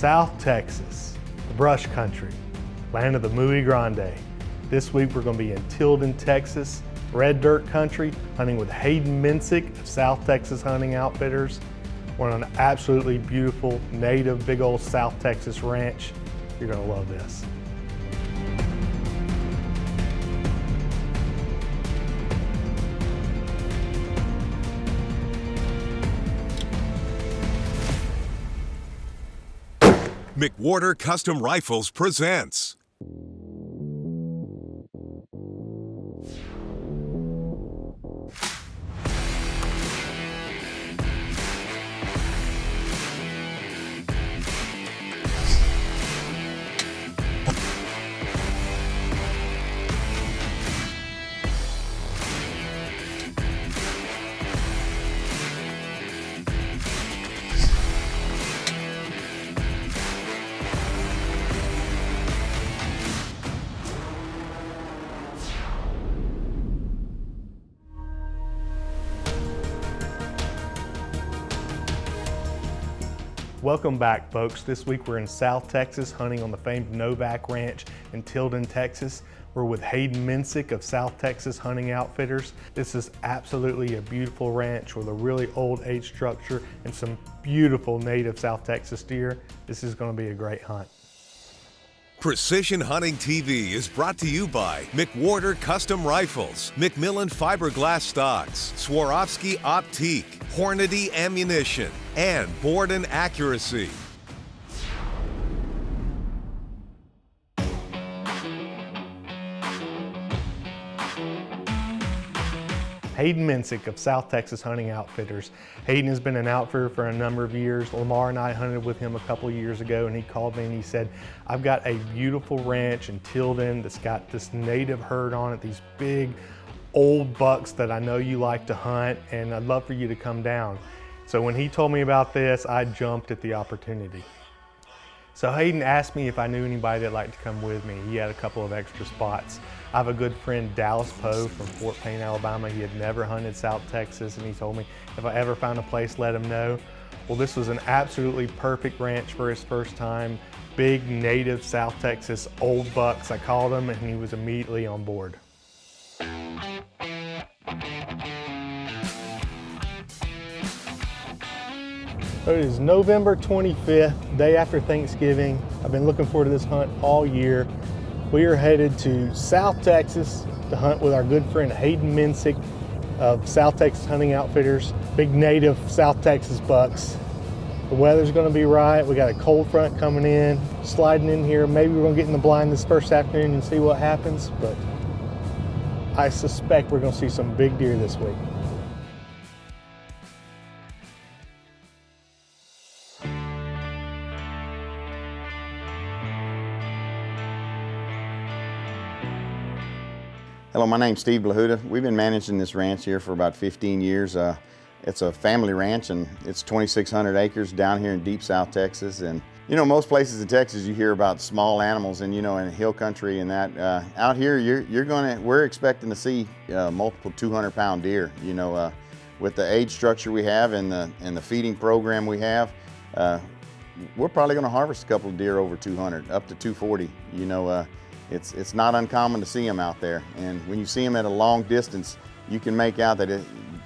South Texas, the brush country, land of the Muy Grande. This week we're going to be in Tilden, Texas, red dirt country, hunting with Haiden Mensik of South Texas Hunting Outfitters. We're on an absolutely beautiful, native, big old South Texas ranch. You're going to love this. McWhorter Custom Rifles presents Welcome back, folks. This week we're in South Texas hunting on the famed Novak Ranch in Tilden, Texas. We're with Haiden Mensik of South Texas Hunting Outfitters. This is absolutely a beautiful ranch with a really old age structure and some beautiful native South Texas deer. This is going to be a great hunt. Precision Hunting TV is brought to you by McWhorter Custom Rifles, McMillan Fiberglass Stocks, Swarovski Optique, Hornady Ammunition, and Borden Accuracy. Haiden Mensik of South Texas Hunting Outfitters. Haiden has been an outfitter for a number of years. Lamar and I hunted with him a couple of years ago, and he called me and he said, I've got a beautiful ranch in Tilden that's got this native herd on it, these big old bucks that I know you like to hunt, and I'd love for you to come down. So when he told me about this, I jumped at the opportunity. So Haiden asked me if I knew anybody that'd like to come with me. He had a couple of extra spots. I have a good friend, Dallas Poe from Fort Payne, Alabama. He had never hunted South Texas, and he told me if I ever found a place, let him know. Well, this was an absolutely perfect ranch for his first time. Big native South Texas old bucks, I called him, and he was immediately on board. It is November 25th, day after Thanksgiving. I've been looking forward to this hunt all year. We are headed to South Texas to hunt with our good friend Haiden Mensik of South Texas Hunting Outfitters, big native South Texas bucks. The weather's gonna be right. We got a cold front coming in, sliding in here. Maybe we're gonna get in the blind this first afternoon and see what happens, but I suspect we're gonna see some big deer this week. Hello, my name's Steve Blahuda. We've been managing this ranch here for about 15 years. It's a family ranch, and it's 2,600 acres down here in deep South Texas. And you know, most places in Texas you hear about small animals, and you know, in hill country and that. Out here, we're expecting to see multiple 200-pound deer. You know, with the age structure we have and the feeding program we have, we're probably going to harvest a couple of deer over 200, up to 240. You know. It's not uncommon to see them out there, and when you see them at a long distance, you can make out that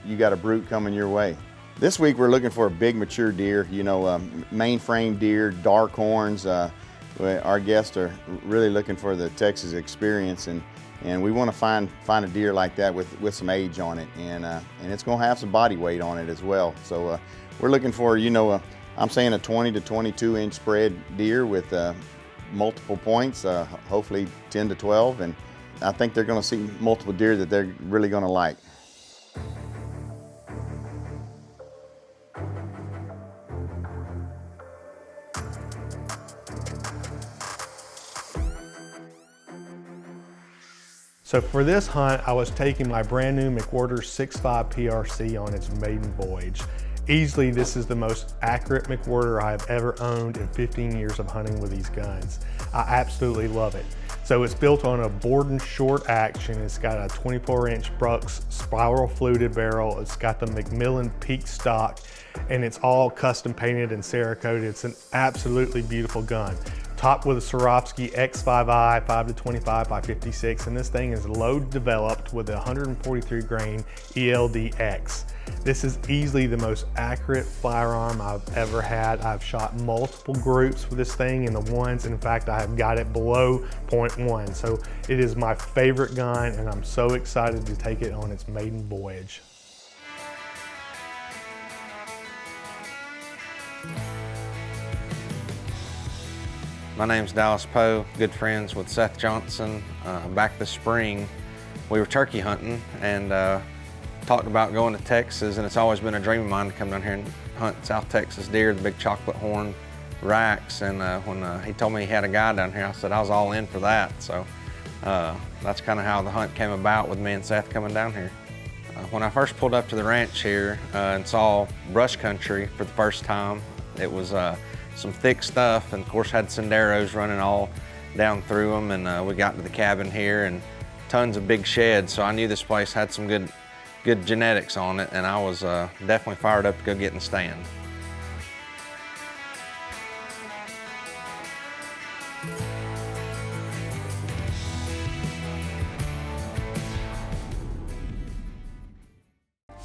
you got a brute coming your way. This week we're looking for a big mature deer, you know, mainframe deer, dark horns. Our guests are really looking for the Texas experience, and we want to find a deer like that with some age on it, and it's going to have some body weight on it as well. So we're looking for, you know, I'm saying a 20 to 22 inch spread deer with multiple points, hopefully 10 to 12, and I think they're going to see multiple deer that they're really going to like. So for this hunt, I was taking my brand new McWhorter 6.5 PRC on its maiden voyage. Easily, this is the most accurate McWhorter I have ever owned in 15 years of hunting with these guns. I absolutely love it. So it's built on a Borden short action. It's got a 24-inch Brooks spiral fluted barrel. It's got the McMillan Peak stock, and it's all custom painted and Cerakoted. It's an absolutely beautiful gun. Topped with a Swarovski X5i 5-25 by 56, and this thing is load developed with a 143 grain ELDX. This is easily the most accurate firearm I've ever had. I've shot multiple groups with this thing in the ones. In fact, I have got it below .1. So it is my favorite gun, and I'm so excited to take it on its maiden voyage. My name's Dallas Poe, good friends with Seth Johnson. Back this spring, we were turkey hunting and talked about going to Texas, and it's always been a dream of mine to come down here and hunt South Texas deer, the big chocolate horn racks. And when he told me he had a guy down here, I said I was all in for that. So that's kind of how the hunt came about with me and Seth coming down here. When I first pulled up to the ranch here and saw brush country for the first time, it was some thick stuff, and of course had senderos running all down through them, and we got to the cabin here and tons of big sheds, so I knew this place had some good genetics on it, and I was definitely fired up to go get in the stand.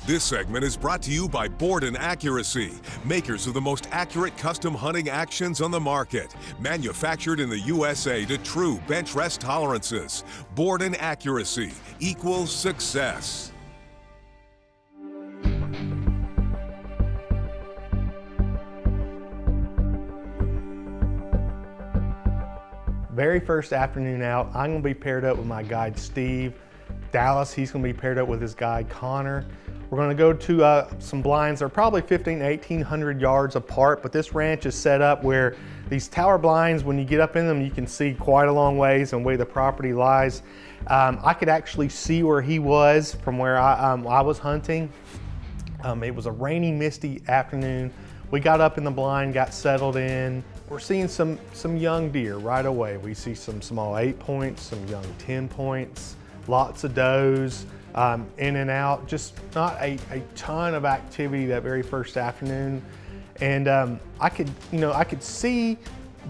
This segment is brought to you by Borden Accuracy, makers of the most accurate custom hunting actions on the market. Manufactured in the USA to true bench rest tolerances. Borden Accuracy equals success. Very first afternoon out, I'm gonna be paired up with my guide Steve. Dallas, he's gonna be paired up with his guide Connor. We're gonna go to some blinds. They're probably 1,500 to 1,800 yards apart, but this ranch is set up where these tower blinds, when you get up in them, you can see quite a long ways and where the property lies. I could actually see where he was from where I was hunting. It was a rainy, misty afternoon. We got up in the blind, got settled in. We're seeing some young deer right away. We see some small 8 points, some young 10 points, lots of does. In and out, just not a ton of activity that very first afternoon. And I could see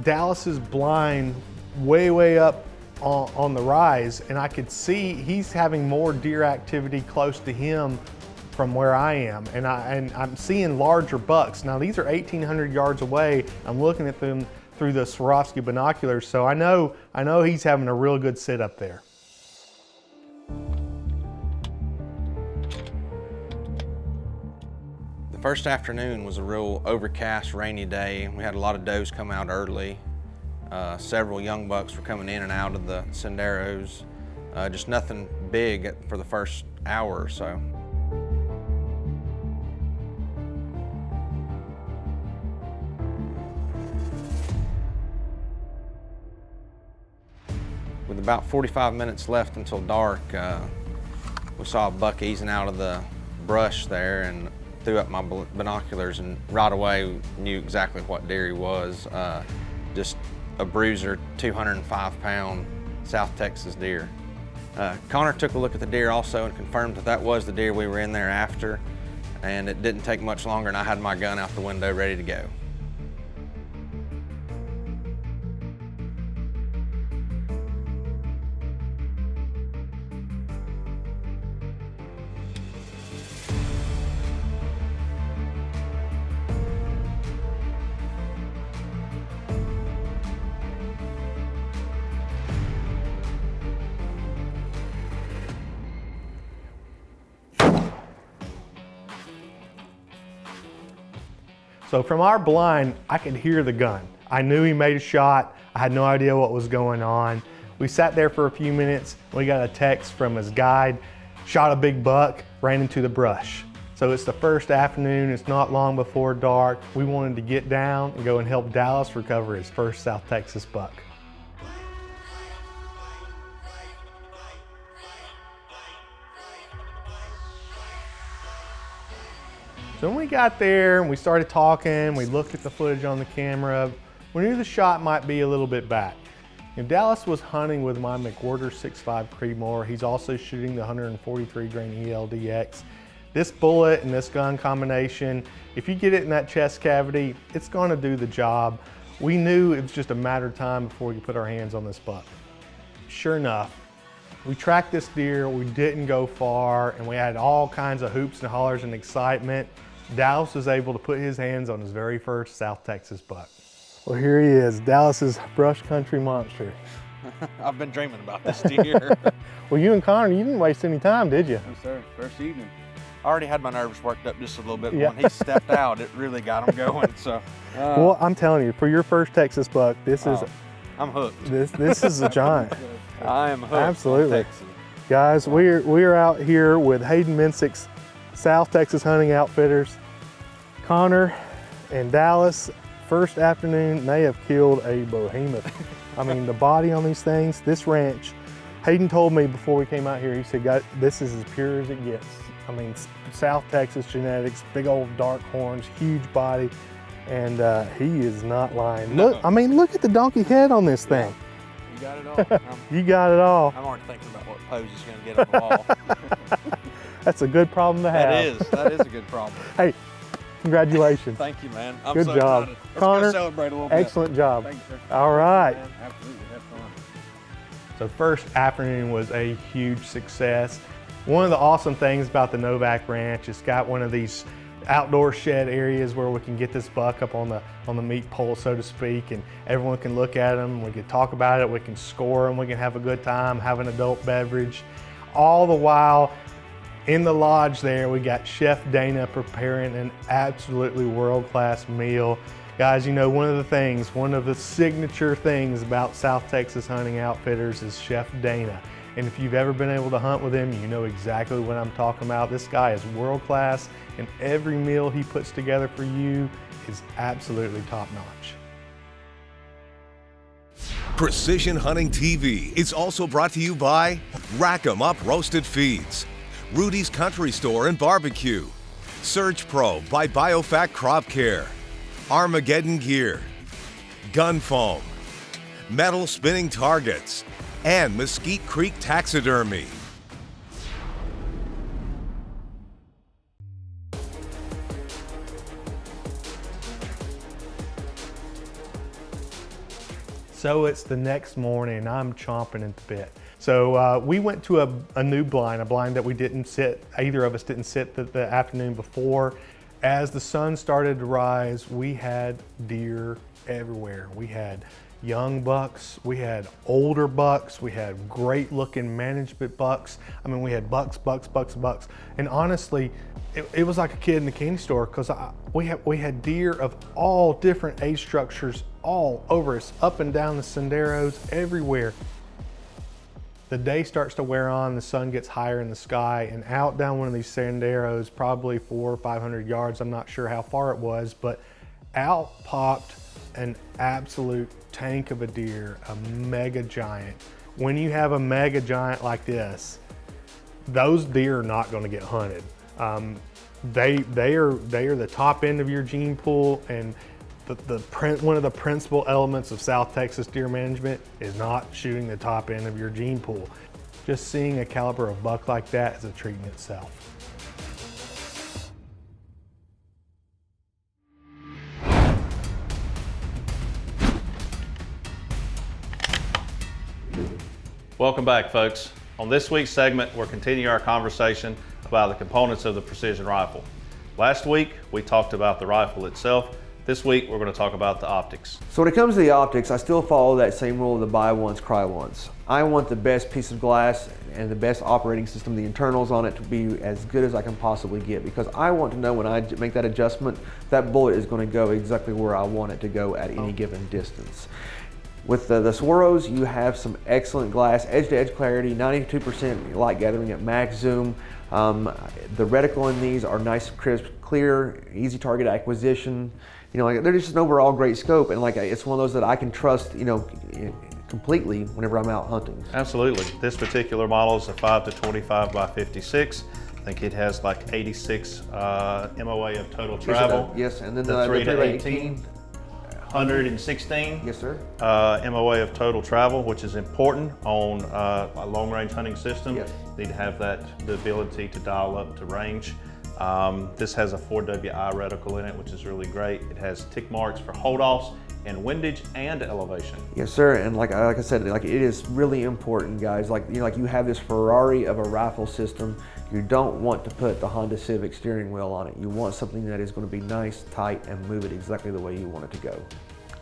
Dallas's blind way up on the rise, and I could see he's having more deer activity close to him from where I am, and I'm seeing larger bucks. Now these are 1,800 yards away. I'm looking at them through the Swarovski binoculars, so I know he's having a real good sit up there. First afternoon was a real overcast, rainy day. We had a lot of does come out early. Several young bucks were coming in and out of the senderos. Just nothing big for the first hour or so. With about 45 minutes left until dark, we saw a buck easing out of the brush there, and threw up my binoculars, and right away knew exactly what deer he was. Just a bruiser, 205-pound South Texas deer. Connor took a look at the deer also and confirmed that was the deer we were in there after, and it didn't take much longer, and I had my gun out the window ready to go. So from our blind, I could hear the gun. I knew he made a shot. I had no idea what was going on. We sat there for a few minutes. We got a text from his guide, shot a big buck, ran into the brush. So it's the first afternoon, it's not long before dark. We wanted to get down and go and help Dallas recover his first South Texas buck. So when we got there and we started talking, we looked at the footage on the camera, we knew the shot might be a little bit back. And Dallas was hunting with my McWhorter 6.5 Creedmoor. He's also shooting the 143 grain ELDX. This bullet and this gun combination, if you get it in that chest cavity, it's gonna do the job. We knew it was just a matter of time before we could put our hands on this buck. Sure enough, we tracked this deer, we didn't go far, and we had all kinds of hoops and hollers and excitement. Dallas was able to put his hands on his very first South Texas buck. Well, here he is, Dallas's brush country monster. I've been dreaming about this deer. Well, you and Connor, you didn't waste any time, did you? No, sir. First evening. I already had my nerves worked up just a little bit, but Yeah. when he stepped out, it really got him going. So, Well, I'm telling you, for your first Texas buck, this is I'm hooked. this is a giant. I am hooked. Absolutely. On Texas. Guys, we're out here with Haiden Mensik's South Texas Hunting Outfitters. Connor and Dallas, first afternoon, they have killed a behemoth. I mean, the body on these things, this ranch, Haiden told me before we came out here, he said, "God, this is as pure as it gets." I mean, South Texas genetics, big old dark horns, huge body, and he is not lying. No. Look, I mean, look at the donkey head on this thing. You got it all. You got it all. I'm already thinking about what pose he's going to get on the wall. That's a good problem to have. That is a good problem. Hey, congratulations. Thank you, man. I'm Good so job. excited. Let's Connor, go celebrate a little bit. Excellent job. Thank you, sir. All right. Man, absolutely. Have fun. So first afternoon was a huge success. One of the awesome things about the Novak Ranch, it's got one of these outdoor shed areas where we can get this buck up on the meat pole, so to speak, and everyone can look at him, we can talk about it, we can score him, we can have a good time, have an adult beverage. All the while, in the lodge there, we got Chef Dana preparing an absolutely world-class meal. Guys, you know, one of the signature things about South Texas Hunting Outfitters is Chef Dana. And if you've ever been able to hunt with him, you know exactly what I'm talking about. This guy is world-class, and every meal he puts together for you is absolutely top-notch. Precision Hunting TV is also brought to you by Rack 'em Up Roasted Feeds, Rudy's Country Store and Barbecue, Surge Pro by Biofac Crop Care, Armageddon Gear, Gun Foam, Metal Spinning Targets, and Mesquite Creek Taxidermy. So it's the next morning and I'm chomping at the bit. So we went to a new blind, a blind that we didn't sit, either of us didn't sit the afternoon before. As the sun started to rise, we had deer everywhere. We had young bucks, we had older bucks, we had great looking management bucks. I mean, we had bucks. And honestly, it was like a kid in the candy store because we had deer of all different age structures all over us, up and down the senderos, everywhere. The day starts to wear on, the sun gets higher in the sky, and out down one of these senderos, probably 400 or 500 yards, I'm not sure how far it was, but out popped an absolute tank of a deer, a mega giant. When you have a mega giant like this, those deer are not going to get hunted. They are the top end of your gene pool, and one of the principal elements of South Texas deer management is not shooting the top end of your gene pool. Just seeing a caliber of buck like that is a treat in itself. Welcome back, folks. On this week's segment, we're continuing our conversation about the components of the precision rifle. Last week, we talked about the rifle itself. This week, we're going to talk about the optics. So when it comes to the optics, I still follow that same rule of the buy once, cry once. I want the best piece of glass and the best operating system, the internals on it, to be as good as I can possibly get, because I want to know when I make that adjustment, that bullet is going to go exactly where I want it to go at any given distance. With the Swaros, you have some excellent glass, edge-to-edge clarity, 92% light gathering at max zoom. The reticle in these are nice, crisp, clear, easy target acquisition. You know, they're just an overall great scope, and like it's one of those that I can trust, you know, completely whenever I'm out hunting. Absolutely. This particular model is a 5 to 25 by 56. I think it has like 86 MOA of total travel. Yes, and then the 3 to 18. 116. Yes, sir. MOA of total travel, which is important on a long-range hunting system. Yes. You need to have the ability to dial up to range. This has a 4WI reticle in it, which is really great. It has tick marks for hold-offs and windage and elevation. Yes, sir. And like I said, like it is really important, guys. Like you have this Ferrari of a rifle system. You don't want to put the Honda Civic steering wheel on it. You want something that is going to be nice, tight, and move it exactly the way you want it to go.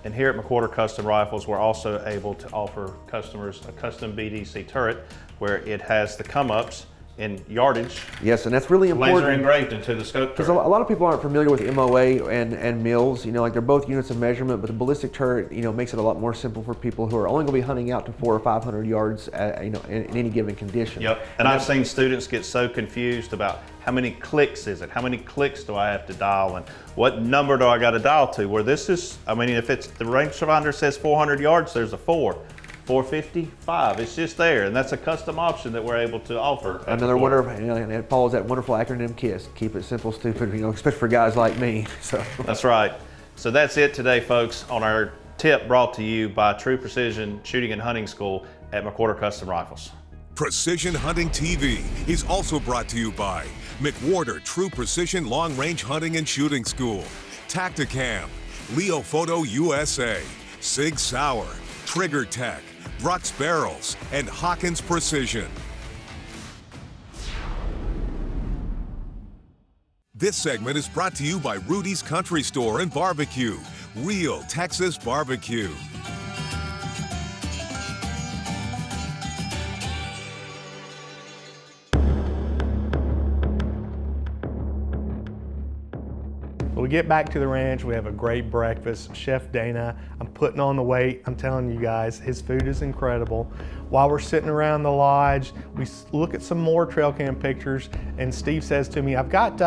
And here at McWhorter Custom Rifles, we're also able to offer customers a custom BDC turret where it has the come-ups in yardage. Yes, and that's really important. Laser engraved into the scope Because turret. a lot of people aren't familiar with MOA and mils. Like they're both units of measurement, but the ballistic turret, makes it a lot more simple for people who are only going to be hunting out to 400 or 500 yards, in any given condition. Yep. And I've seen students get so confused about how many clicks is it? How many clicks do I have to dial? And what number do I got to dial to? Where this is, if it's the rangefinder says 400 yards, there's a 4. 450, 5. It's just there, and that's a custom option that we're able to offer. Another wonderful, and it follows that wonderful acronym KISS. Keep it simple, stupid. Especially for guys like me. So that's right. So that's it today, folks, on our tip brought to you by True Precision Shooting and Hunting School at McWhorter Custom Rifles. Precision Hunting TV is also brought to you by McWhorter True Precision Long Range Hunting and Shooting School, Tacticam, Leo Photo USA, Sig Sauer, Trigger Tech, Brux Barrels, and Hawkins Precision. This segment is brought to you by Rudy's Country Store and Barbecue, real Texas barbecue. We get back to the ranch, we have a great breakfast. Chef Dana, I'm putting on the weight. I'm telling you guys, his food is incredible. While we're sitting around the lodge, we look at some more trail cam pictures, and Steve says to me, I've got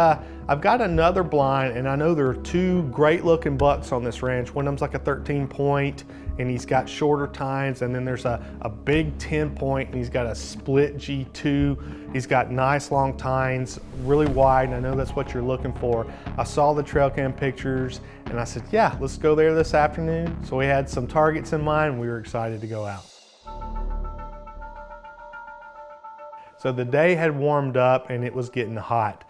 another blind, and I know there are 2 great looking bucks on this ranch. One of them's like a 13 point, and he's got shorter tines, and then there's a big 10 point, and he's got a split G2. He's got nice long tines, really wide, and I know that's what you're looking for. I saw the trail cam pictures, and I said, yeah, let's go there this afternoon. So we had some targets in mind, and we were excited to go out. So the day had warmed up and it was getting hot.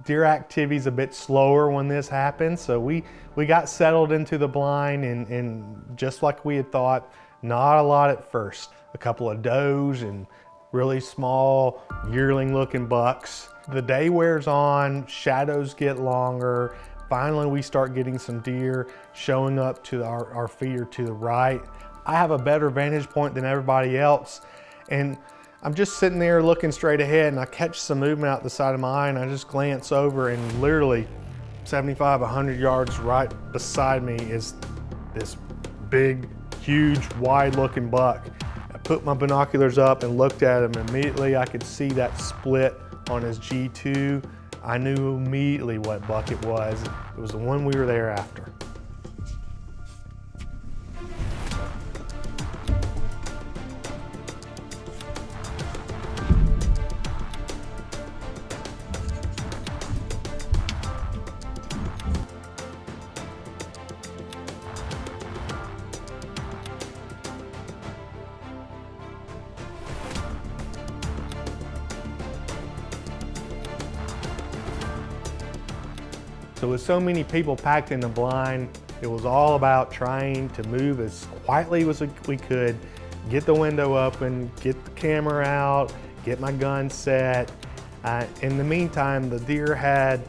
Deer activity's a bit slower when this happens, so we got settled into the blind, and just like we had thought, not a lot at first. A couple of does and really small yearling looking bucks. The day wears on, shadows get longer. Finally, we start getting some deer showing up to our feeder to the right. I have a better vantage point than everybody else, and I'm just sitting there looking straight ahead, and I catch some movement out the side of my eye, and I just glance over, and literally 75, 100 yards right beside me is this big, huge, wide-looking buck. I put my binoculars up and looked at him. Immediately, I could see that split on his G2. I knew immediately what buck it was. It was the one we were there after. So with so many people packed in the blind, it was all about trying to move as quietly as we could, get the window open, get the camera out, get my gun set. In the meantime, the deer had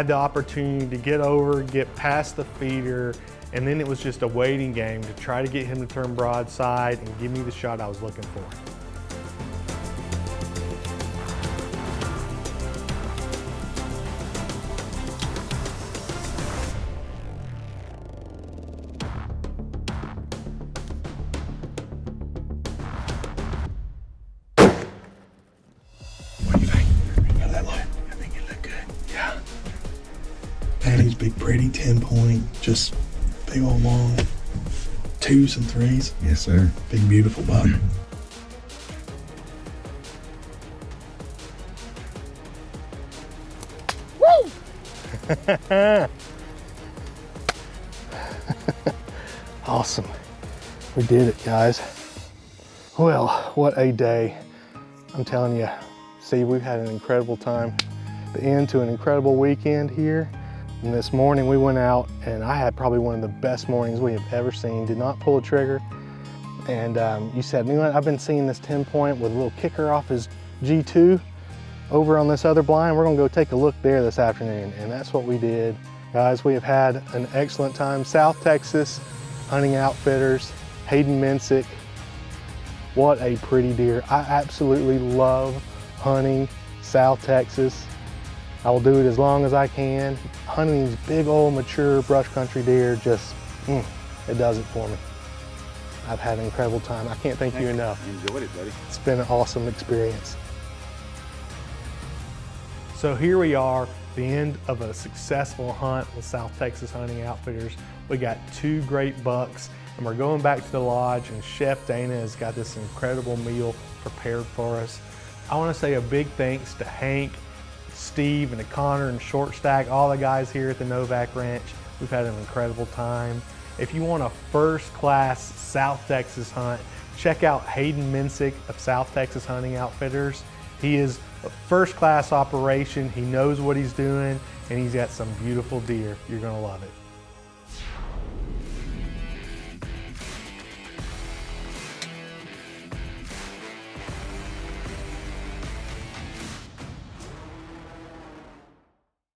the opportunity to get over, get past the feeder, and then it was just a waiting game to try to get him to turn broadside and give me the shot I was looking for. Big pretty 10 point, just big old long 2s and 3s. Yes, sir. Big beautiful buck. Woo! Awesome. We did it, guys. Well, what a day. I'm telling you, Steve, we've had an incredible time. The end to an incredible weekend here. And this morning we went out and I had probably one of the best mornings we have ever seen. Did not pull a trigger. And you said, you know what, I've been seeing this 10-point with a little kicker off his G2 over on this other blind. We're gonna go take a look there this afternoon. And that's what we did. Guys, we have had an excellent time. South Texas Hunting Outfitters, Haiden Mensik. What a pretty deer. I absolutely love hunting South Texas. I will do it as long as I can. Hunting these big old mature brush country deer just, it does it for me. I've had an incredible time. I can't thank you enough. Enjoyed it, buddy. It's been an awesome experience. So here we are, the end of a successful hunt with South Texas Hunting Outfitters. We got 2 great bucks and we're going back to the lodge and Chef Dana has got this incredible meal prepared for us. I want to say a big thanks to Hank, Steve, and to Connor and Short Stack, all the guys here at the Novak Ranch. We've had an incredible time. If you want a first-class South Texas hunt, check out Haiden Mensik of South Texas Hunting Outfitters. He is a first-class operation. He knows what he's doing, and he's got some beautiful deer. You're gonna love it.